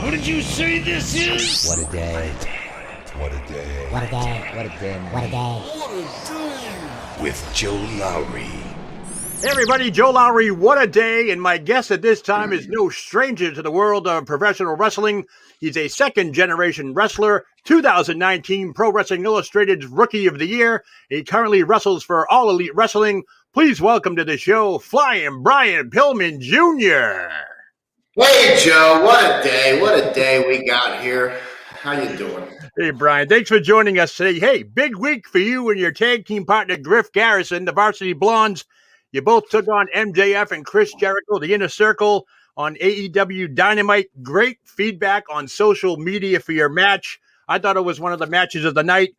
What did you say this is? What a day. What a day. What a day. What a day. What a day. What a day. With Joe Lowry. Hey everybody, Joe Lowry, what a day. And my guest at this time is no stranger to the world of professional wrestling. He's a second-generation wrestler, 2019 Pro Wrestling Illustrated's Rookie of the Year. He currently wrestles for All Elite Wrestling. Please welcome to the show, Flyin Brian Pillman Jr. Hey, Joe, what a day we got here. How you doing? Hey, Brian, thanks for joining us today. Hey, big week for you and your tag team partner, Griff Garrison, the Varsity Blondes. You both took on MJF and Chris Jericho, the Inner Circle, on AEW Dynamite. Great feedback on social media for your match. I thought it was one of the matches of the night.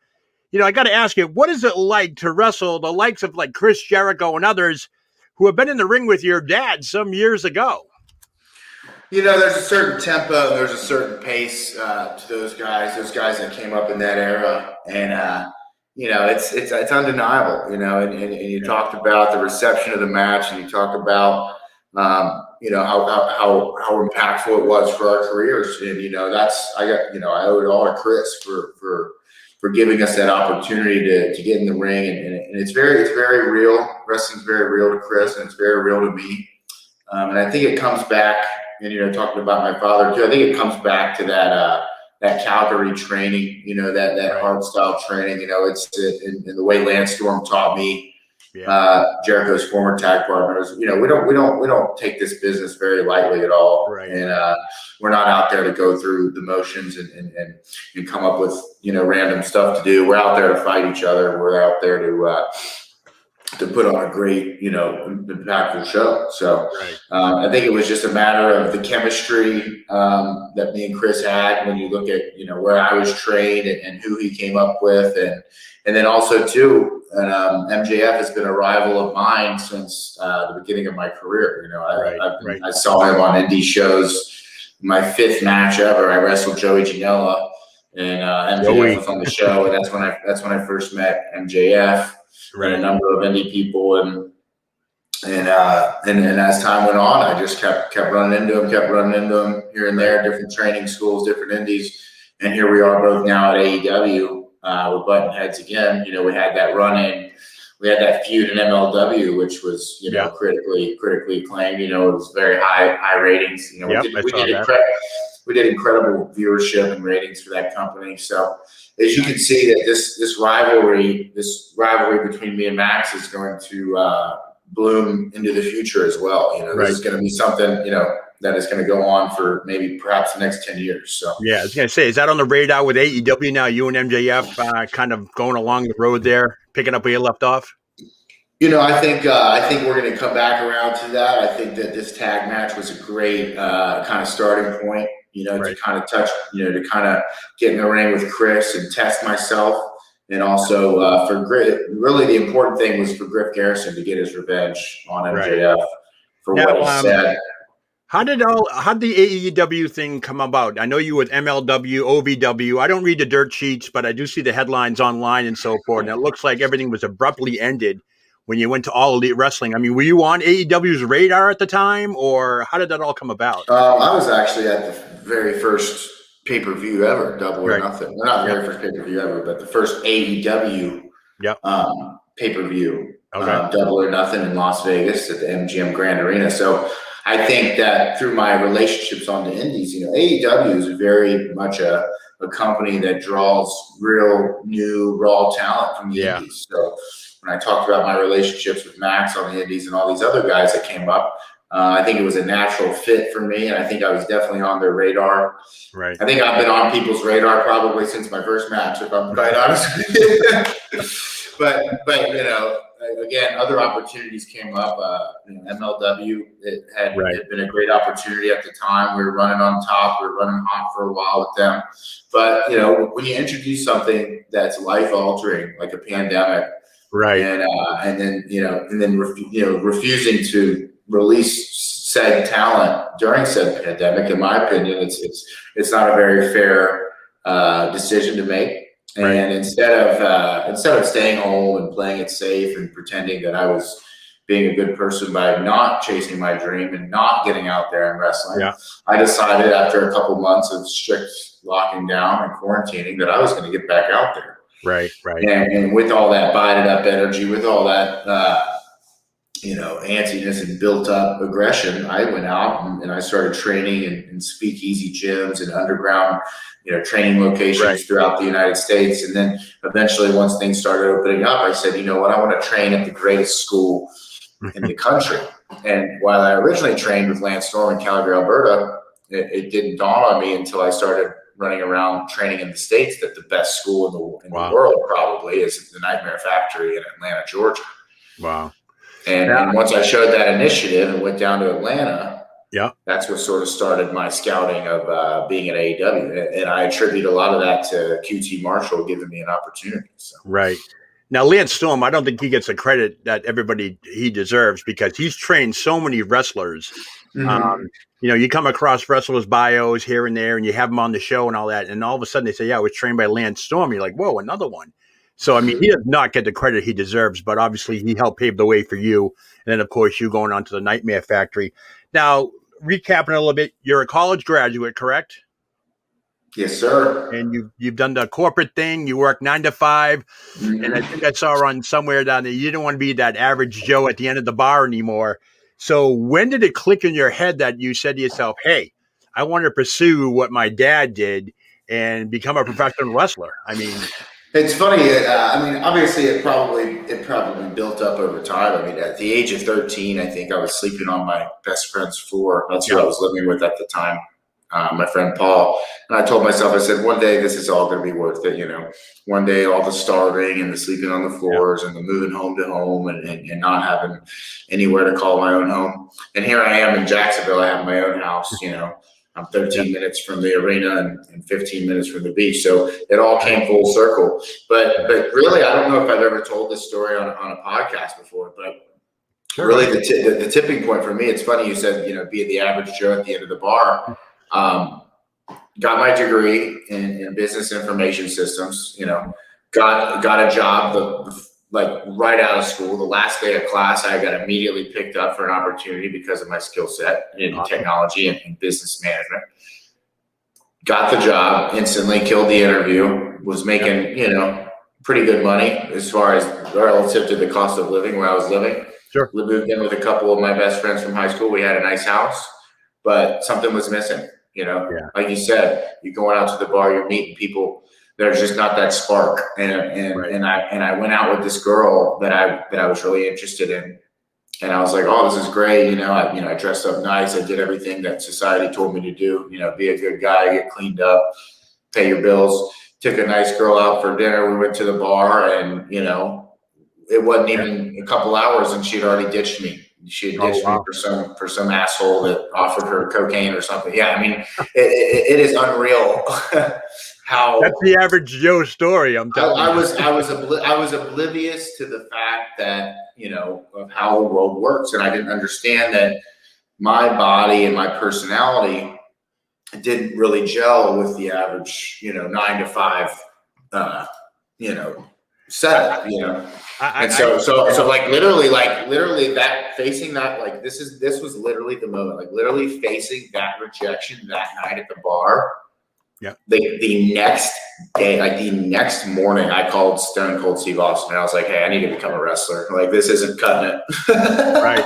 You know, I got to ask you, what is it like to wrestle the likes of like Chris Jericho and others who have been in the ring with your dad some years ago? You know, there's a certain tempo, there's a certain pace to those guys that came up in that era. And, you know, it's undeniable, you know, and you talked about the reception of the match, and you talked about, you know, how impactful it was for our careers. And, you know, I owe it all to Chris for giving us that opportunity to get in the ring. And it's very real. Wrestling's very real to Chris, and it's very real to me. And I think it comes back, and, you know, talking about my father too, I think it comes back to that Calgary training, you know, that hard style training. You know, it's in the way Lance Storm taught me, Jericho's former tag partners. You know, we don't take this business very lightly at all. Right. And we're not out there to go through the motions and come up with, you know, random stuff to do. We're out there to fight each other. We're out there to put on a great, you know, impactful show. So I think it was just a matter of the chemistry that me and Chris had when you look at, you know, where I was trained and who he came up with. And then also too, MJF has been a rival of mine since the beginning of my career. You know, I saw him on indie shows. My 5th match ever, I wrestled Joey Janela, and MJF was on the show. And that's when I first met MJF. And a number of indie people, and as time went on, I just kept running into him here and there, different training schools, different indies, and here we are both now at AEW. We're butting heads again. You know, we had that run-in, we had that feud in MLW, which was, you know, critically acclaimed. You know, it was very high ratings. You know, we did incredible viewership and ratings for that company. So as you can see, that this rivalry between me and Max is going to bloom into the future as well. You know, this is going to be something, you know, that is going to go on for perhaps the next 10 years. So yeah, I was going to say, is that on the radar with AEW now? You and MJF kind of going along the road there, picking up where you left off. You know, I think we're going to come back around to that. I think that this tag match was a great kind of starting point. You know, to kind of touch, you know, to kind of get in the ring with Chris and test myself. And also for Griff, really the important thing was for Griff Garrison to get his revenge on MJF for what he said. How did the AEW thing come about? I know you with MLW, OVW. I don't read the dirt sheets, but I do see the headlines online and so forth. And it looks like everything was abruptly ended when you went to All Elite Wrestling. I mean, were you on AEW's radar at the time, or how did that all come about? I was actually at the very first pay-per-view ever, Double or Nothing. Well, not the very first pay-per-view ever, but the first AEW pay-per-view, Double or Nothing in Las Vegas at the MGM Grand Arena. So I think that through my relationships on the indies, you know, AEW is very much a company that draws real new raw talent from the indies. So when I talked about my relationships with Max on the indies and all these other guys that came up, I think it was a natural fit for me, and I think I was definitely on their radar. Right. I think I've been on people's radar probably since my first match, if I'm quite honest with you. but you know, again, other opportunities came up. You know, MLW had been a great opportunity at the time. We were running on top. We were running hot for a while with them. But you know, when you introduce something that's life altering, like a pandemic, and then refusing to release said talent during said pandemic, in my opinion, it's not a very fair decision to make. And instead of staying home and playing it safe and pretending that I was being a good person by not chasing my dream and not getting out there and wrestling. I decided after a couple months of strict locking down and quarantining that I was going to get back out there. Right. And with all that bided up energy, with all that, antsiness and built up aggression, I went out and I started training in speakeasy gyms and underground, training locations throughout the United States. And then eventually, once things started opening up, I said, you know what, I want to train at the greatest school in the country. And while I originally trained with Lance Storm in Calgary, Alberta, it didn't dawn on me until I started running around training in the States that the best school in the world probably is the Nightmare Factory in Atlanta, Georgia. Wow. And once I showed that initiative and went down to Atlanta, that's what sort of started my scouting of being at AEW. And I attribute a lot of that to QT Marshall giving me an opportunity. So. Right. Now, Lance Storm, I don't think he gets the credit that he deserves because he's trained so many wrestlers. Mm-hmm. You come across wrestlers' bios here and there, and you have them on the show and all that, and all of a sudden they say, I was trained by Lance Storm. You're like, whoa, another one. So, he does not get the credit he deserves, but obviously he helped pave the way for you. And then, of course, you going on to the Nightmare Factory. Now, recapping a little bit, you're a college graduate, correct? Yes, sir. And you've done the corporate thing. You work 9 to 5. Mm-hmm. And I think I saw on somewhere down there, you didn't want to be that average Joe at the end of the bar anymore. So when did it click in your head that you said to yourself, hey, I want to pursue what my dad did and become a professional wrestler? It's funny. Obviously, it probably built up over time. At the age of 13, I think I was sleeping on my best friend's floor. That's who I was living with at the time, my friend Paul. And I told myself, I said, one day this is all going to be worth it. One day all the starving and the sleeping on the floors and the moving home to home and not having anywhere to call my own home. And here I am in Jacksonville. I have my own house. I'm 13 minutes from the arena and 15 minutes from the beach. So it all came full circle. But really, I don't know if I've ever told this story on a podcast before, but really the tipping point for me, it's funny you said, be the average Joe at the end of the bar. Got my degree in business information systems, got a job right out of school. The last day of class, I got immediately picked up for an opportunity because of my skill set in technology and business management. Got the job, instantly killed the interview, was making, pretty good money as far as relative to the cost of living where I was living. Sure. Moved in with a couple of my best friends from high school. We had a nice house, but something was missing. Like you said, you're going out to the bar, you're meeting people. There's just not that spark, and I went out with this girl that I was really interested in, and I was like, oh, this is great. I dressed up nice. I did everything that society told me to do. Be a good guy, get cleaned up, pay your bills. Took a nice girl out for dinner. We went to the bar, and it wasn't even a couple hours, and she'd already ditched me. She had ditched me for some asshole that offered her cocaine or something. Yeah, it is unreal. How that's the average Joe story. I'm telling you. I was oblivious to the fact that of how the world works, and I didn't understand that my body and my personality didn't really gel with the average 9 to 5 setup. And so literally that facing that this was literally the moment, literally facing that rejection that night at the bar. Yeah. The next day, the next morning, I called Stone Cold Steve Austin and I was like, hey, I need to become a wrestler. This isn't cutting it. Right.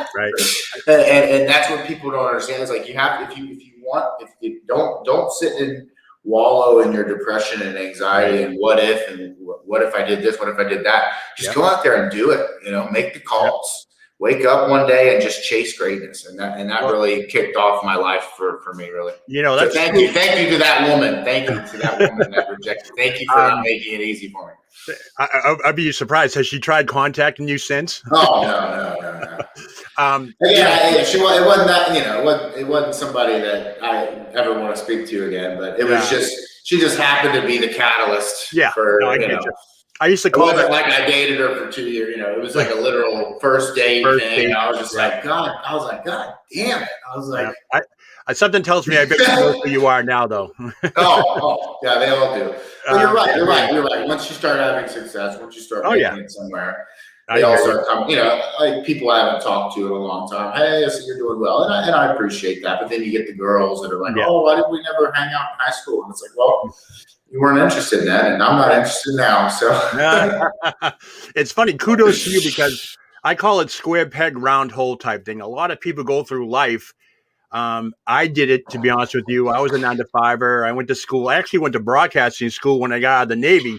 And that's what people don't understand. Is you have if you don't sit and wallow in your depression and anxiety and what if I did this, what if I did that? Just go out there and do it. Make the calls. Wake up one day and just chase greatness, and that really kicked off my life for me, really. That's thank you to that woman. Thank you to that woman that rejected. Thank you for not making it easy for me. I'd be surprised. Has she tried contacting you since? Oh no. It wasn't that. It wasn't somebody that I ever want to speak to again. But it was just she just happened to be the catalyst. Yeah. For I get you. I used to call it like I dated her for 2 years. It was like a literal first date thing. I was just like, God. I was like, God damn it. I was like, something tells me I bet you know who you are now, though. Yeah, they all do. Well, you're right. Once you start having success, once you start making it somewhere, they all start coming, like people I haven't talked to in a long time. Hey, I see you're doing well. And I appreciate that. But then you get the girls that are like, oh, why did we never hang out in high school? And it's like, well, you weren't interested then, and I'm not interested now. So it's funny. Kudos to you, because I call it square peg, round hole type thing. A lot of people go through life. I did it, to be honest with you. I was a 9-to-5er. I went to school. I actually went to broadcasting school when I got out of the Navy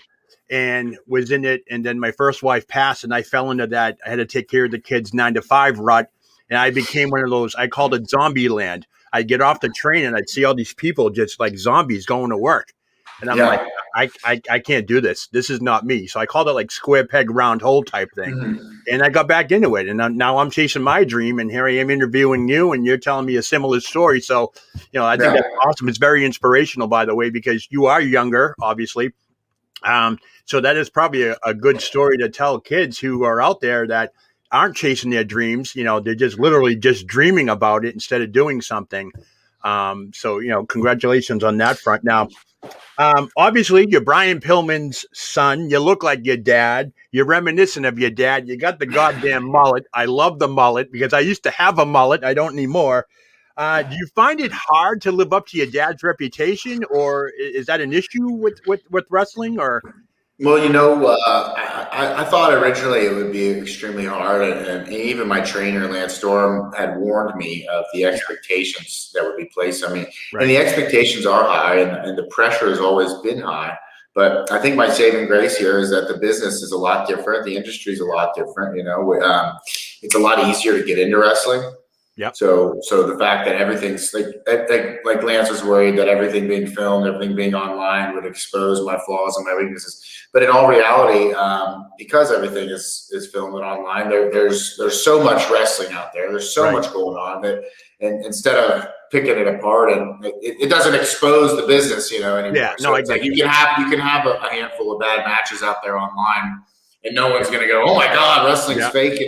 and was in it. And then my first wife passed, and I fell into that. I had to take care of the kids 9-to-5 rut. And I became one of those, I called it zombie land. I'd get off the train and I'd see all these people just like zombies going to work. And I'm like, I can't do this. This is not me. So I called it like square peg, round hole type thing. Mm-hmm. And I got back into it. And now I'm chasing my dream. And here I am interviewing you, and you're telling me a similar story. So, I think that's awesome. It's very inspirational, by the way, because you are younger, obviously. So that is probably a good story to tell kids who are out there that aren't chasing their dreams. They're just literally just dreaming about it instead of doing something. So, congratulations on that front. Now, obviously, you're Brian Pillman's son. You look like your dad. You're reminiscent of your dad. You got the goddamn mullet. I love the mullet because I used to have a mullet. I don't anymore. Do you find it hard to live up to your dad's reputation, or is that an issue with wrestling? Or well, I thought originally it would be extremely hard, and even my trainer Lance Storm had warned me of the expectations that would be placed on me. And the expectations are high, and the pressure has always been high. But I think my saving grace here is that the business is a lot different. The industry is a lot different. It's a lot easier to get into wrestling. Yeah. So the fact that everything's like Lance was worried that everything being filmed, everything being online would expose my flaws and my weaknesses. But in all reality, because everything is filmed and online, there's so much wrestling out there. There's so much going on that, and instead of picking it apart, and it doesn't expose the business, anymore. Yeah. So it's like you can have a handful of bad matches out there online. And no one's going to go, oh my God, wrestling's fake,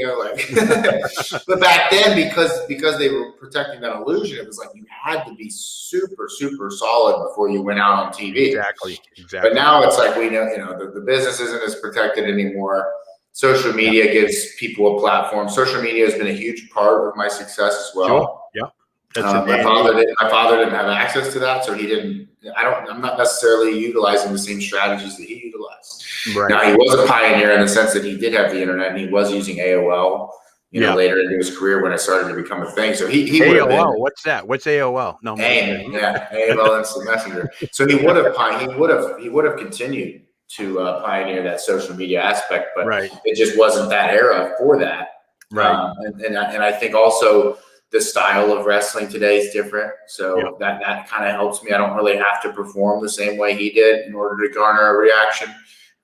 But back then, because they were protecting that illusion, it was like you had to be super, super solid before you went out on TV. Exactly. But now it's like we know, the business isn't as protected anymore. Social media gives people a platform. Social media has been a huge part of my success as well. Sure. Yeah. My father didn't have access to that, so he didn't. I'm not necessarily utilizing the same strategies that he utilized. Right. Now, he was a pioneer in the sense that he did have the internet, and he was using AOL. Later into his career when it started to become a thing. So he AOL. Been, what's that? What's AOL? No, AOL Instant Messenger. So he would have continued to pioneer that social media aspect, but it just wasn't that era for that. Right. And I think also the style of wrestling today is different. So that kind of helps me. I don't really have to perform the same way he did in order to garner a reaction.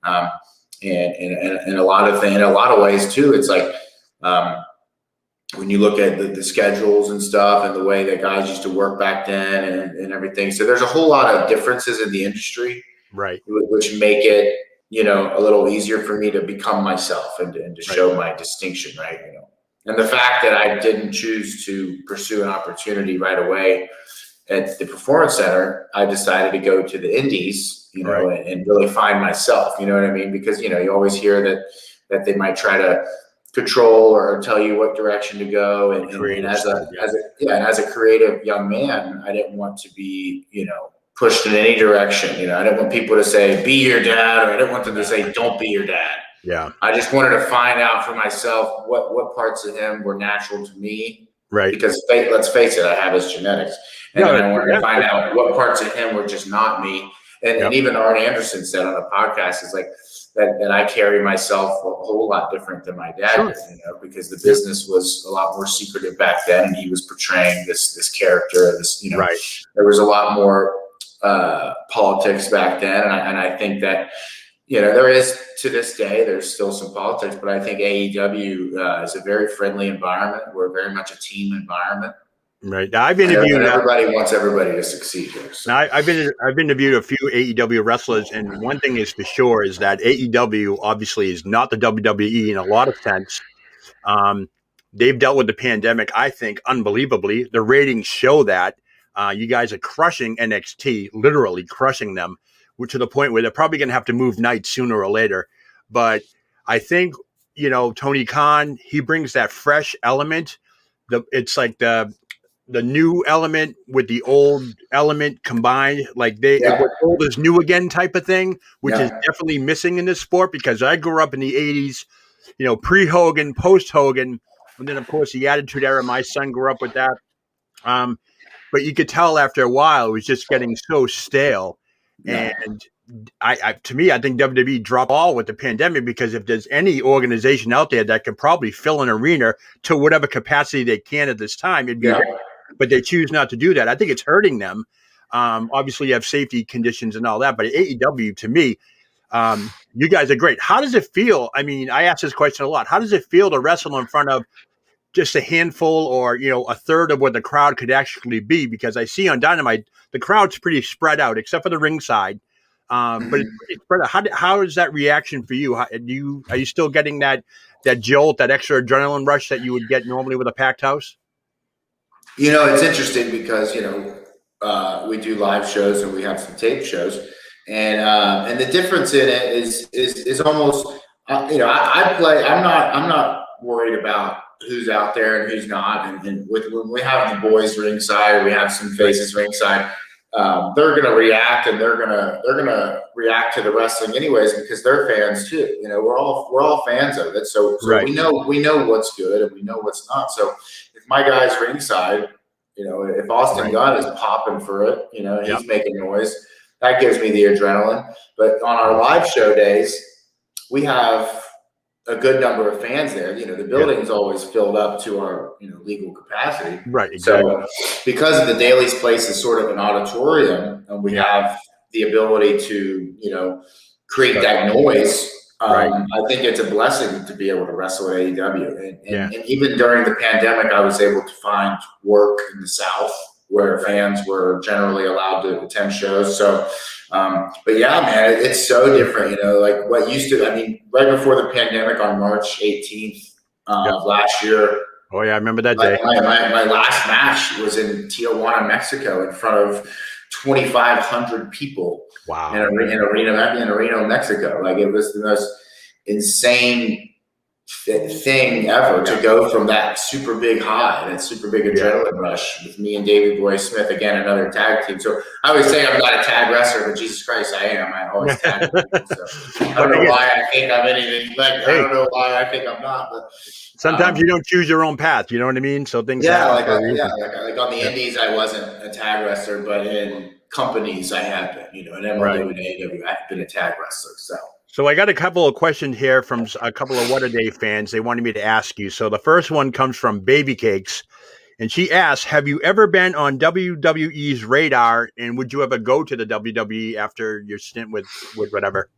And a lot of ways too, it's like when you look at the schedules and stuff and the way that guys used to work back then and everything. So there's a whole lot of differences in the industry, right, which make it, a little easier for me to become myself and to show my distinction, right? And the fact that I didn't choose to pursue an opportunity right away at the Performance Center, I decided to go to the Indies, and really find myself, you know what I mean? Because, you always hear that they might try to control or tell you what direction to go. And as a creative young man, I didn't want to be, pushed in any direction. I didn't want people to say, be your dad, or I didn't want them to say, don't be your dad. Yeah. I just wanted to find out for myself what parts of him were natural to me. Right. Because let's face it, I have his genetics. And then I wanted to find out what parts of him were just not me. And even Arn Anderson said on a podcast, is like that I carry myself a whole lot different than my dad did, because the business was a lot more secretive back then, and he was portraying this character, there was a lot more politics back then, and I think that there is, to this day, there's still some politics, but I think AEW is a very friendly environment. We're very much a team environment. Right. Now, I've interviewed everybody wants everybody to succeed here. So. Now, I've interviewed a few AEW wrestlers, and one thing is for sure is that AEW obviously is not the WWE in a lot of sense. They've dealt with the pandemic, I think, unbelievably. The ratings show that. You guys are crushing NXT, literally crushing them, to the point where they're probably going to have to move nights sooner or later. But I think Tony Khan, he brings that fresh element. It's like the new element with the old element combined, like what's old is new again type of thing, which is definitely missing in this sport, because I grew up in the 80s, pre-Hogan, post-Hogan, and then of course the Attitude Era. My son grew up with that. But you could tell after a while it was just getting so stale. And to me, I think WWE dropped ball with the pandemic, because if there's any organization out there that could probably fill an arena to whatever capacity they can at this time, it'd be but they choose not to do that. I think it's hurting them. Obviously, you have safety conditions and all that, but AEW, to me, you guys are great. How does it feel? I mean, I ask this question a lot. How does it feel to wrestle in front of just a handful, or a third of what the crowd could actually be? Because I see on Dynamite the crowd's pretty spread out, except for the ringside. But it's pretty spread out. How is that reaction for you? Are you still getting that jolt, that extra adrenaline rush that you would get normally with a packed house? It's interesting because we do live shows and we have some tape shows, and the difference in it is almost I play. I'm not worried about who's out there and who's not. And when we have the boys ringside, we have some faces ringside. They're going to react, and they're going to react to the wrestling anyways, because they're fans too. We're all fans of it. So we know what's good and we know what's not. So if my guy's ringside, if Austin Gunn is popping for it, he's making noise, that gives me the adrenaline. But on our live show days, we have a good number of fans there. The building's always filled up to our legal capacity. Right. Exactly. So because the Daily's Place is sort of an auditorium, and we have the ability to create that noise. I think it's a blessing to be able to wrestle at AEW. And even during the pandemic, I was able to find work in the South where fans were generally allowed to attend shows. So, but yeah, man, it's so different, like what used to, right before the pandemic on March 18th of last year. Oh yeah, I remember that day. My last match was in Tijuana, Mexico, in front of 2,500 people. Wow. In Reno, Mexico. Like, it was the most insane thing ever to go from that super big high, that super big adrenaline rush with me and Davey Boy Smith, again, another tag team. So I always say I'm not a tag wrestler, but Jesus Christ, I am. I always tag people. So I don't know why I think I'm anything. I don't know why I think I'm not, but sometimes you don't choose your own path. You know what I mean? So things happen. Like on the Indies, I wasn't a tag wrestler, but in companies, I have been. In MLW and AEW, I've been a tag wrestler. So I got a couple of questions here from a couple of What a Day fans. They wanted me to ask you. So the first one comes from Baby Cakes, and she asks, have you ever been on WWE's radar, and would you ever go to the WWE after your stint with whatever?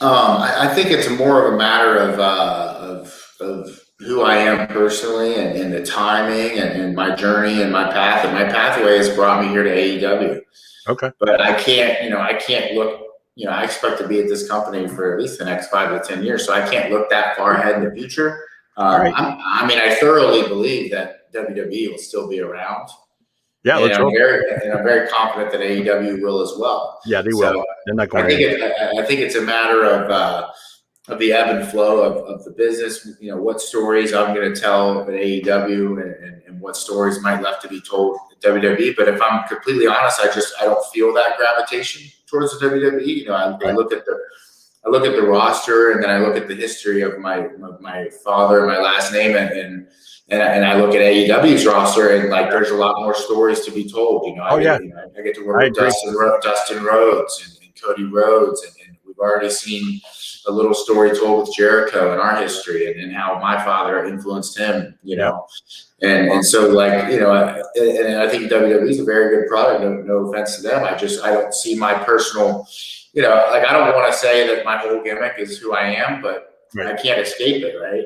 I think it's more of a matter of who I am personally, and the timing, and my journey and my path. And my pathway has brought me here to AEW. Okay. But I can't look, I expect to be at this company for at least the next 5 to 10 years. So I can't look that far ahead in the future. I thoroughly believe that WWE will still be around. Yeah, and I'm very confident that AEW will as well. Yeah, they will. They're not going. I think it's a matter of the ebb and flow of the business. What stories I'm going to tell at AEW, and what stories might left to be told at WWE. But if I'm completely honest, I don't feel that gravitation towards the WWE. I look at the roster, and then I look at the history of my father, my last name, and I look at AEW's roster, and there's a lot more stories to be told. I get to work with Dustin Rhodes and Cody Rhodes, and we've already seen a little story told with Jericho in our history, and how my father influenced him. And so and I think WWE is a very good product. No offense to them. I don't see my personal, I don't want to say that my whole gimmick is who I am, but I can't escape it, right?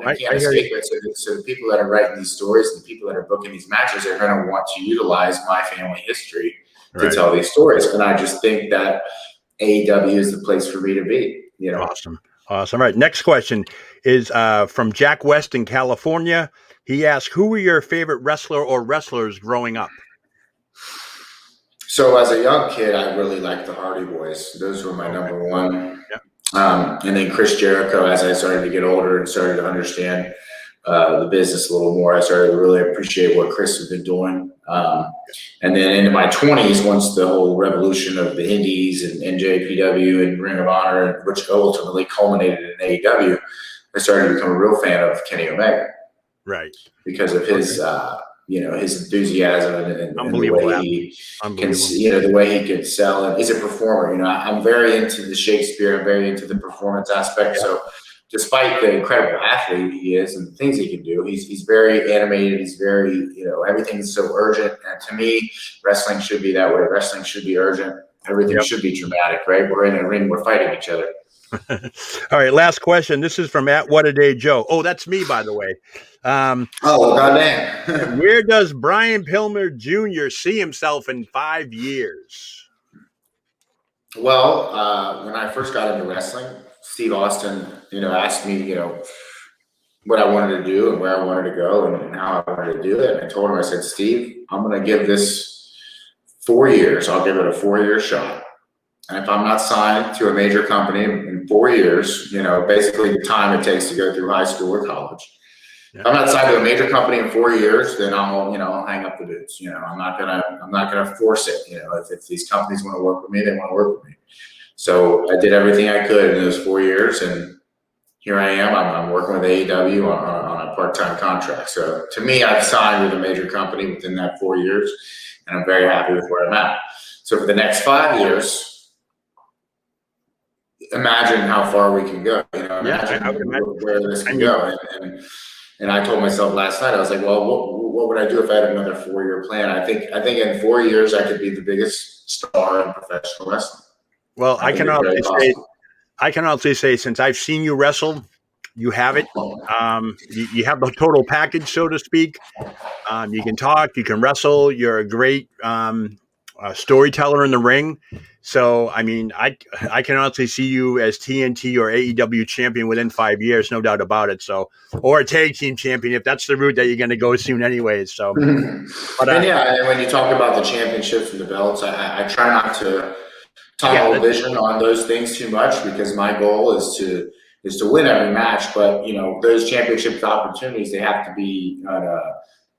I can't escape it. So the people that are writing these stories and the people that are booking these matches are going to want to utilize my family history to tell these stories. And I just think that AEW is the place for me to be. Awesome. All right. Next question is from Jack West in California. He asked, who were your favorite wrestler or wrestlers growing up? So as a young kid, I really liked the Hardy Boys. Those were my number one. And then Chris Jericho, as I started to get older and started to understand the business a little more, I started to really appreciate what Chris has been doing. And then into my 20s, once the whole revolution of the Indies and NJPW and Ring of Honor, which ultimately culminated in AEW, I started to become a real fan of Kenny Omega. Right. Because of his, his enthusiasm and the way he can, the way he could sell. And he's a performer. I'm very into the Shakespeare. I'm very into the performance aspect. Yeah. So, despite the incredible athlete he is and the things he can do, he's very animated. He's very, everything is so urgent. And to me, wrestling should be that way. Wrestling should be urgent. Everything should be dramatic, right? We're in a ring. We're fighting each other. All right, last question. This is from @WhattaDayJoe. Oh, that's me, by the way. Goddamn. Where does Brian Pillman Jr. see himself in 5 years? Well, when I first got into wrestling, Steve Austin, asked me, what I wanted to do and where I wanted to go and how I wanted to do it. And I told him, I said, Steve, I'm going to give this 4 years. I'll give it a 4-year shot. And if I'm not signed to a major company in 4 years, basically the time it takes to go through high school or college. Yeah. If I'm not signed to a major company in 4 years, then I'll hang up the boots. I'm not gonna force it. If these companies want to work with me, they want to work with me. So I did everything I could in those 4 years, and here I am. I'm working with AEW on a part-time contract. So to me, I've signed with a major company within that 4 years, and I'm very happy with where I'm at. So for the next 5 years, imagine how far we can go. Imagine where this can go. And I told myself last night, I was like, well, what would I do if I had another 4-year plan? I think in 4 years I could be the biggest star in professional wrestling. Well, I can honestly say, since I've seen you wrestle, you have it. You have the total package, so to speak. You can talk, you can wrestle. You're a great storyteller in the ring. So, I mean, I can honestly see you as TNT or AEW champion within 5 years, no doubt about it. So, or a tag team champion, if that's the route that you're going to go soon anyways. So, but and when you talk about the championships and the belts, I try not to tunnel vision on those things too much, because my goal is to win every match. But, those championship opportunities, they have to be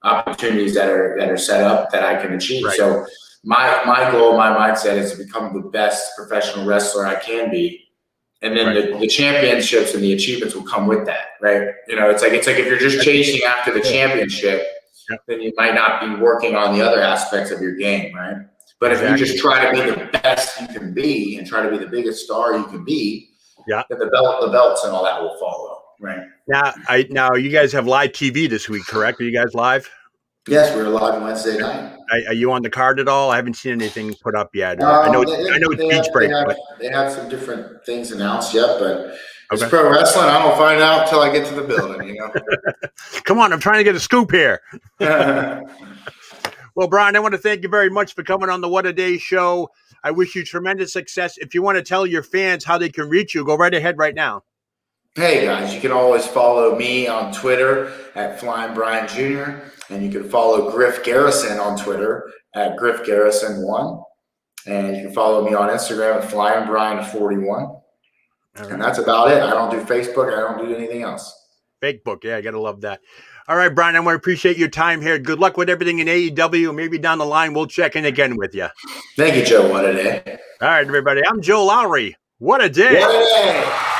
opportunities that are set up that I can achieve. Right. So, my goal, my mindset is to become the best professional wrestler I can be. And then the championships and the achievements will come with that, right? It's like if you're just chasing after the championship, then you might not be working on the other aspects of your game, right? But if you just try to be the best you can be and try to be the biggest star you can be, then the belts and all that will follow, right? Now you guys have live TV this week, correct? Are you guys live? Yes, we're live Wednesday night. Are you on the card at all? I haven't seen anything put up yet. I know it's beach break. They have some different things announced yet, but it's pro wrestling. I don't find out until I get to the building, Come on, I'm trying to get a scoop here. Well, Brian, I want to thank you very much for coming on the What a Day show. I wish you tremendous success. If you want to tell your fans how they can reach you, go right ahead right now. Hey, guys, you can always follow me on Twitter at Flyin Brian Jr., and you can follow Griff Garrison on Twitter at Griff Garrison1. And you can follow me on Instagram at Flyin Brian 41. Right. And that's about it. I don't do Facebook. I don't do anything else. Facebook. Yeah, I got to love that. All right, Brian, I want to appreciate your time here. Good luck with everything in AEW. Maybe down the line, we'll check in again with you. Thank you, Joe. What a day. All right, everybody. I'm Joe Lowry. What a day. What a day.